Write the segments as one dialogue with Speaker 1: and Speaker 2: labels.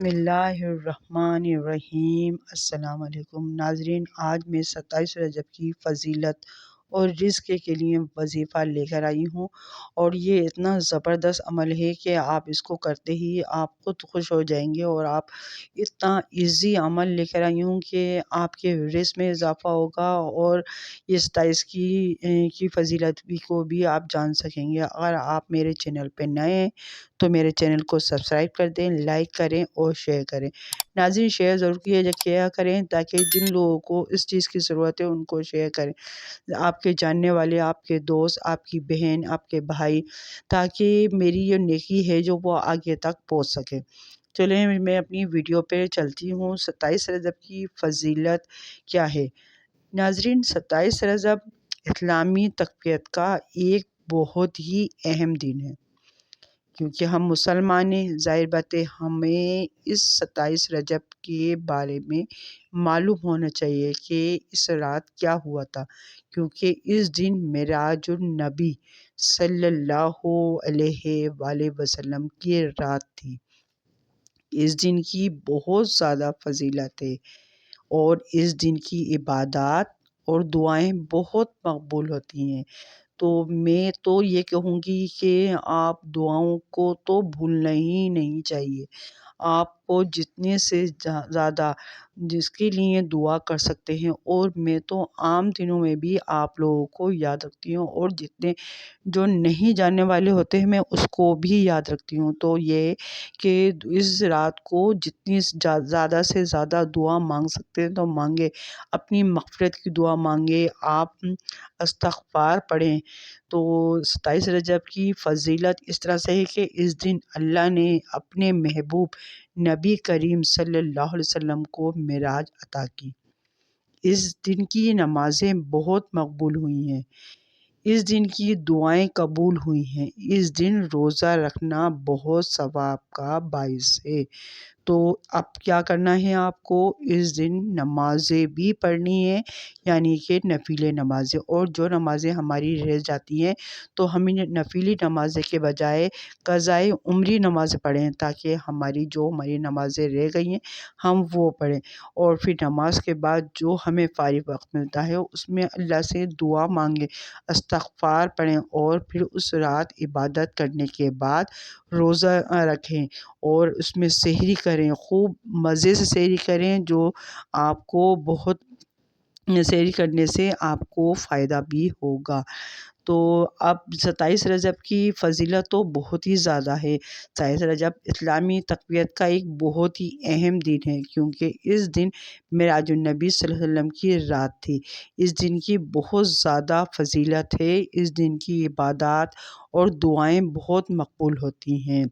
Speaker 1: بسم اللہ الرحمن الرحیم۔ السلام علیکم ناظرین، آج میں 27 رجب کی فضیلت اور رزق کے لیے وظیفہ لے کر آئی ہوں، اور یہ اتنا زبردست عمل ہے کہ آپ اس کو کرتے ہی آپ خود خوش ہو جائیں گے، اور آپ اتنا ایزی عمل لے کر آئی ہوں کہ آپ کے رزق میں اضافہ ہوگا، اور یہ 27 کی فضیلت کو بھی آپ جان سکیں گے۔ اگر آپ میرے چینل پہ نئے ہیں تو میرے چینل کو سبسکرائب کر دیں، لائک کریں اور شیئر کریں۔ ناظرین، شیئر ضرور کیا کریں تاکہ جن لوگوں کو اس چیز کی ضرورت ہے ان کو شیئر کریں، آپ کے جاننے والے، آپ کے دوست، آپ کی بہن، آپ کے بھائی، تاکہ میری یہ نیکی ہے جو وہ آگے تک پہنچ سکے۔ چلیں میں اپنی ویڈیو پہ چلتی ہوں۔ 27 رجب کی فضیلت کیا ہے؟ ناظرین، 27 رجب اسلامی تقویت کا ایک بہت ہی اہم دن ہے، کیونکہ ہم مسلمان ہیں۔ ظاہر بات ہے ہمیں اس 27 رجب کے بارے میں معلوم ہونا چاہیے کہ اس رات کیا ہوا تھا، کیونکہ اس دن معراج النبی صلی اللہ علیہ وآلہ وسلم کی رات تھی۔ اس دن کی بہت زیادہ فضیلت ہے، اور اس دن کی عبادات اور دعائیں بہت مقبول ہوتی ہیں۔ تو میں تو یہ کہوں گی کہ آپ دعاؤں کو تو بھولنا ہی نہیں چاہیے۔ آپ کو جتنے سے زیادہ جس کے لیے دعا کر سکتے ہیں، اور میں تو عام دنوں میں بھی آپ لوگوں کو یاد رکھتی ہوں، اور جتنے جو نہیں جاننے والے ہوتے ہیں میں اس کو بھی یاد رکھتی ہوں۔ تو یہ کہ اس رات کو جتنی زیادہ سے زیادہ دعا مانگ سکتے ہیں تو مانگے، اپنی مغفرت کی دعا مانگے، آپ استغفار پڑھیں۔ تو 27 رجب کی فضیلت اس طرح سے ہے کہ اس دن اللہ نے اپنے محبوب نبی کریم صلی اللہ علیہ وسلم کو معراج عطا کی۔ اس دن کی نمازیں بہت مقبول ہوئی ہیں، اس دن کی دعائیں قبول ہوئی ہیں، اس دن روزہ رکھنا بہت ثواب کا باعث ہے۔ تو اب کیا کرنا ہے آپ کو؟ اس دن نمازیں بھی پڑھنی ہے، یعنی کہ نفلی نمازیں، اور جو نمازیں ہماری رہ جاتی ہیں تو ہمیں نفلی نمازیں کے بجائے قضائے عمری نماز پڑھیں، تاکہ ہماری نمازیں رہ گئی ہیں ہم وہ پڑھیں، اور پھر نماز کے بعد جو ہمیں فارغ وقت ملتا ہے اس میں اللہ سے دعا مانگیں، استغفار پڑھیں، اور پھر اس رات عبادت کرنے کے بعد روزہ رکھیں، اور اس میں سحری کریں، خوب مزے سے سحری کریں، جو آپ کو بہت سحری کرنے سے آپ کو فائدہ بھی ہوگا۔ تو اب 27 رجب کی فضیلت تو بہت ہی زیادہ ہے۔ 27 رجب اسلامی تقویت کا ایک بہت ہی اہم دن ہے، کیونکہ اس دن معراج النبی صلی اللہ علیہ وسلم کی رات تھی۔ اس دن کی بہت زیادہ فضیلت ہے، اس دن کی عبادات اور دعائیں بہت مقبول ہوتی ہیں۔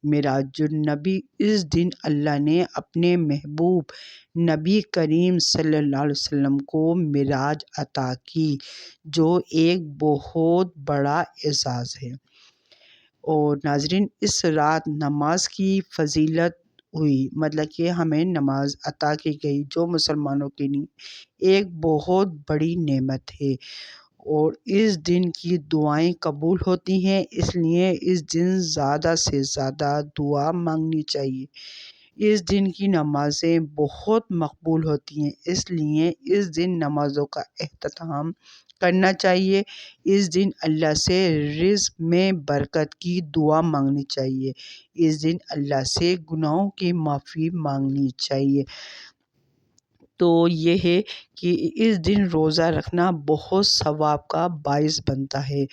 Speaker 1: معراج النبی، اس دن اللہ نے اپنے محبوب نبی کریم صلی اللہ علیہ وسلم کو معراج عطا کی، جو ایک بہت بڑا اعزاز ہے۔ اور ناظرین، اس رات نماز کی فضیلت ہوئی، مطلب کہ ہمیں نماز عطا کی گئی، جو مسلمانوں کے لیے ایک بہت بڑی نعمت ہے، اور اس دن کی دعائیں قبول ہوتی ہیں، اس لیے اس دن زیادہ سے زیادہ دعا مانگنی چاہیے۔ اس دن کی نمازیں بہت مقبول ہوتی ہیں، اس لیے اس دن نمازوں کا اہتمام کرنا چاہیے۔ اس دن اللہ سے رزق میں برکت کی دعا مانگنی چاہیے، اس دن اللہ سے گناہوں کی معافی مانگنی چاہیے۔ تو یہ ہے کہ اس دن روزہ رکھنا بہت ثواب کا باعث بنتا ہے۔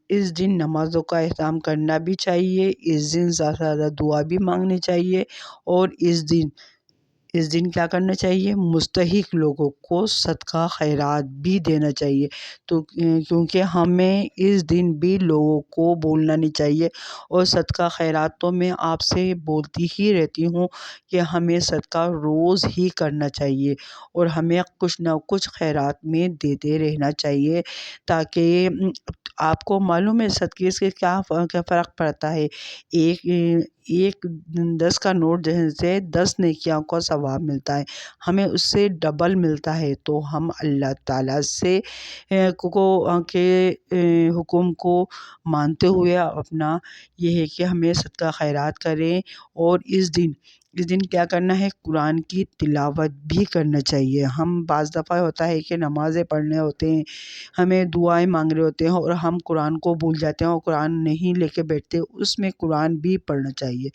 Speaker 1: اس دن نمازوں کا اہتمام کرنا بھی چاہیے، اس دن زیادہ سے زیادہ دعا بھی مانگنی چاہیے، اور اس دن کیا کرنا چاہیے؟ مستحق لوگوں کو صدقہ خیرات بھی دینا چاہیے، تو کیونکہ ہمیں اس دن بھی لوگوں کو بولنا نہیں چاہیے، اور صدقہ خیرات تو میں آپ سے بولتی ہی رہتی ہوں کہ ہمیں صدقہ روز ہی کرنا چاہیے، اور ہمیں کچھ نہ کچھ خیرات میں دیتے رہنا چاہیے، تاکہ آپ کو معلوم ہے صدقے سے کیا فرق پڑتا ہے۔ ایک 10 کا نوٹ سے 10 نیکیوں کا ثواب ملتا ہے، ہمیں اس سے ڈبل ملتا ہے۔ تو ہم اللہ تعالیٰ سے کے حکم کو مانتے ہوئے اپنا یہ ہے کہ ہمیں صدقہ خیرات کریں، اور اس دن اس دن کیا کرنا ہے؟ قرآن کی تلاوت بھی کرنا چاہیے۔ ہم بعض دفعہ ہوتا ہے کہ نمازیں پڑھنے ہوتے ہیں، ہمیں دعائیں مانگ رہے ہوتے ہیں اور ہم قرآن کو بھول جاتے ہیں اور قرآن نہیں لے کے بیٹھتے، اس میں قرآن بھی پڑھنا چاہیے۔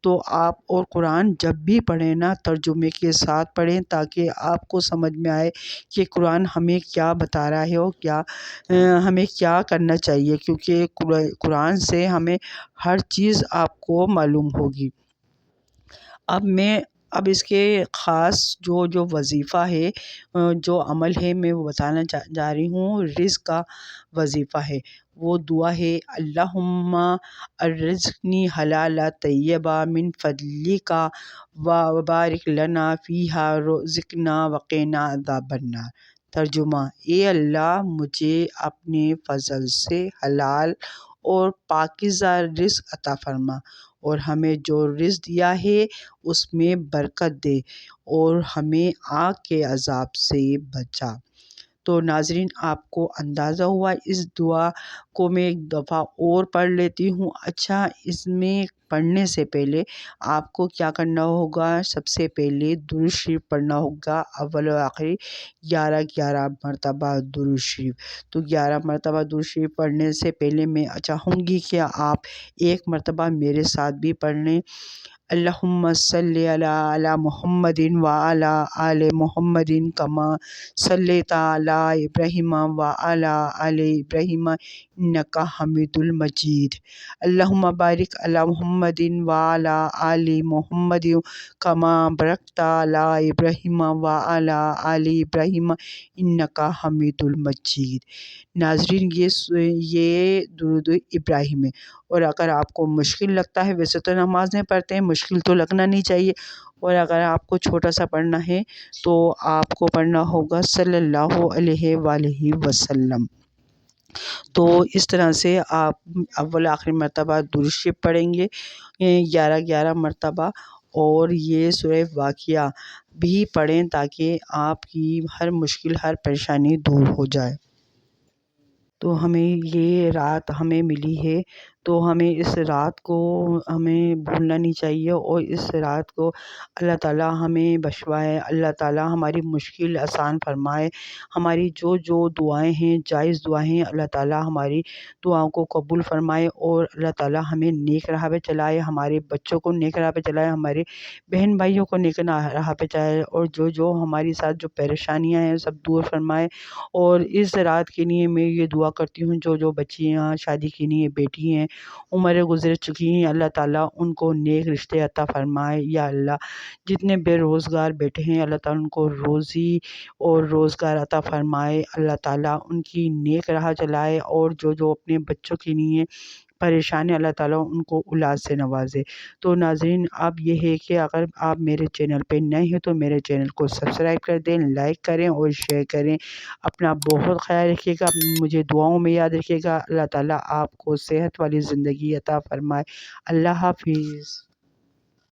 Speaker 1: تو آپ اور قرآن جب بھی پڑھیں نا ترجمے کے ساتھ پڑھیں، تاکہ آپ کو سمجھ میں آئے کہ قرآن ہمیں کیا بتا رہا ہے اور ہمیں کیا کرنا چاہیے، کیونکہ قرآن سے ہمیں ہر چیز آپ کو معلوم ہوگی۔ اب اس کے خاص جو وظیفہ ہے، جو عمل ہے، میں وہ بتانا جا رہی ہوں۔ رزق کا وظیفہ ہے، وہ دعا ہے، اللہم ارزقنی حلالا طیبا من فضلک وبارک لنا فیہا رزقنا وقنا عذاب النار۔ ترجمہ: اے اللہ، مجھے اپنے فضل سے حلال اور پاکیزہ رزق عطا فرما، اور ہمیں جو رزق دیا ہے اس میں برکت دے، اور ہمیں آگ کے عذاب سے بچا۔ تو ناظرین، آپ کو اندازہ ہوا، اس دعا کو میں ایک دفعہ اور پڑھ لیتی ہوں۔ اچھا، اس میں پڑھنے سے پہلے آپ کو کیا کرنا ہوگا؟ سب سے پہلے درود شریف پڑھنا ہوگا، اول و آخری 11 مرتبہ درود شریف۔ تو 11 مرتبہ درود شریف پڑھنے سے پہلے میں چاہوں گی کہ آپ ایک مرتبہ میرے ساتھ بھی پڑھ لیں۔ اللہم صلی علی محمد وعلی آل محمد کما صلیت علی ابراہیم وعلی آل ابراہیم انک حمید المجید۔ اللہم بارک علی محمد وعلی آل محمد کما بارکت علی ابراہیم وعلی آل ابراہیم انک حمید المجید۔ ناظرین، یہ درود ابراہیم ہے، اور اگر آپ کو مشکل لگتا ہے، ویسے تو نمازیں پڑھتے ہیں، مشکل تو لگنا نہیں چاہیے، اور اگر آپ کو چھوٹا سا پڑھنا ہے تو آپ کو پڑھنا ہوگا صلی اللہ علیہ وآلہ وسلم۔ تو اس طرح سے آپ اول آخری مرتبہ درود شریف پڑھیں گے 11 مرتبہ، اور یہ سورہ واقعہ بھی پڑھیں تاکہ آپ کی ہر مشکل، ہر پریشانی دور ہو جائے۔ تو ہمیں یہ رات ہمیں ملی ہے، تو ہمیں اس رات کو ہمیں بھولنا نہیں چاہیے، اور اس رات کو اللہ تعالیٰ ہمیں بخشوائے، اللہ تعالیٰ ہماری مشکل آسان فرمائے، ہماری جو دعائیں ہیں، جائز دعائیں ہیں، اللہ تعالیٰ ہماری دعاؤں کو قبول فرمائے، اور اللہ تعالیٰ ہمیں نیک راہ پہ چلائے، ہمارے بچوں کو نیک راہ پہ چلائے، ہمارے بہن بھائیوں کو نیک راہ پہ چلائے، اور جو ہمارے ساتھ جو پریشانیاں ہیں سب دور فرمائے۔ اور اس رات کے لیے میں یہ دعا کرتی ہوں، جو بچیاں شادی کی نہیں، بیٹی ہیں، عمر گزر چکی ہیں، اللہ تعالیٰ ان کو نیک رشتے عطا فرمائے۔ یا اللہ، جتنے بے روزگار بیٹھے ہیں، اللہ تعالیٰ ان کو روزی اور روزگار عطا فرمائے، اللہ تعالیٰ ان کی نیک راہ چلائے، اور جو اپنے بچوں کے لیے پریشان ہے، اللہ تعالیٰ ان کو اولاد سے نوازے۔ تو ناظرین، اب یہ ہے کہ اگر آپ میرے چینل پہ نئے ہیں تو میرے چینل کو سبسکرائب کر دیں، لائک کریں اور شیئر کریں۔ اپنا بہت خیال رکھیے گا، مجھے دعاؤں میں یاد رکھیے گا۔ اللہ تعالیٰ آپ کو صحت والی زندگی عطا فرمائے۔ اللہ حافظ۔